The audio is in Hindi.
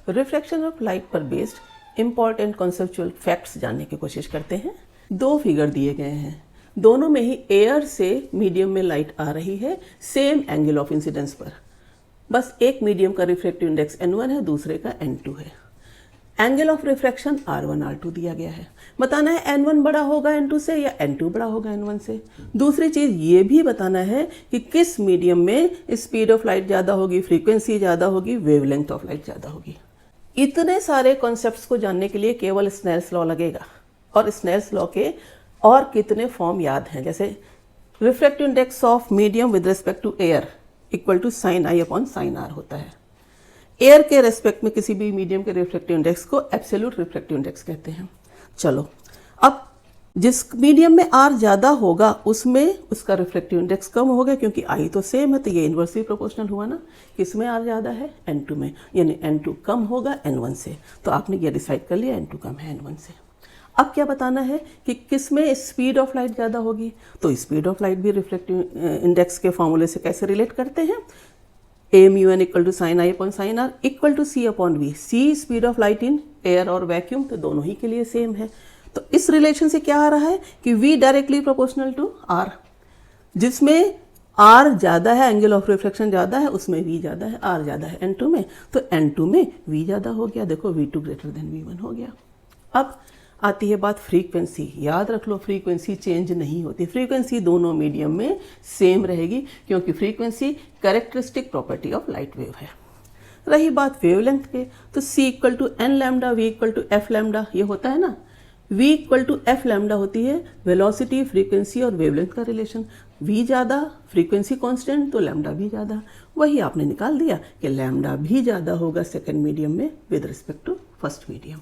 रिफ्लेक्शन ऑफ लाइट पर बेस्ड इंपॉर्टेंट कॉन्सेप्चुअल फैक्ट्स जानने की कोशिश करते हैं। दो फिगर दिए गए हैं, दोनों में ही एयर से मीडियम में लाइट आ रही है सेम एंगल ऑफ इंसिडेंस पर। बस एक मीडियम का रिफ्रैक्टिव इंडेक्स n1 है, दूसरे का n2 है। Angle of refraction r1 r2 दिया गया है। बताना है n1 बड़ा होगा n2 से या n2 बड़ा होगा n1 से। दूसरी चीज़ ये भी बताना है कि किस मीडियम में स्पीड ऑफ लाइट ज़्यादा होगी, फ्रीक्वेंसी ज़्यादा होगी, वेवलेंथ ऑफ लाइट ज़्यादा होगी। इतने सारे कॉन्सेप्ट्स को जानने के लिए केवल स्नेल्स लॉ लगेगा। और स्नेल्स लॉ के और कितने फॉर्म याद हैं, जैसे refractive index of medium with respect to air equal to sine i upon sine r होता है। एयर के रेस्पेक्ट में किसी भी मीडियम के रिफ्रैक्टिव इंडेक्स को एब्सोल्यूट रिफ्रैक्टिव इंडेक्स कहते हैं। चलो, अब जिस मीडियम में आर ज़्यादा होगा उसमें उसका रिफ्रैक्टिव इंडेक्स कम होगा, क्योंकि आई तो सेम है, तो ये इन्वर्सली प्रोपोर्शनल हुआ ना। किसमें आर ज़्यादा है? n2 में, यानी n2 कम होगा n1 से। तो आपने ये डिसाइड कर लिया n2 कम है n1 से। अब क्या बताना है कि किस में स्पीड ऑफ लाइट ज़्यादा होगी। तो स्पीड ऑफ लाइट भी रिफ्लेक्टिव इंडेक्स के फॉर्मूले से कैसे रिलेट करते हैं? a mu n equal to sine i upon sine r equal to c upon v। c speed of light in air और वैक्यूम, तो दोनों ही के लिए सेम है। तो इस रिलेशन से क्या आ रहा है कि v directly proportional to r। जिसमें r ज़्यादा है, एंगल ऑफ रिफ्लेक्शन ज़्यादा है, उसमें v ज़्यादा है, r ज़्यादा है n2 में, तो n2 में v ज़्यादा हो गया। देखो v2 ग्रेटर देन v1 हो गया। अब आती है बात फ्रीक्वेंसी। याद रख लो, फ्रीक्वेंसी चेंज नहीं होती, फ्रीक्वेंसी दोनों मीडियम में सेम रहेगी, क्योंकि frequency characteristic property of light wave है। रही बात वेवलेंथ के, तो c equal to n lambda, v equal to f lambda, ये होता है ना। v equal to f lambda होती है वेलोसिटी, फ्रीक्वेंसी और वेवलेंथ का रिलेशन। v ज़्यादा, फ्रीक्वेंसी कांस्टेंट, तो लैम्डा भी ज़्यादा। वही आपने निकाल दिया कि लैम्डा भी ज़्यादा होगा सेकेंड मीडियम में with respect to first medium.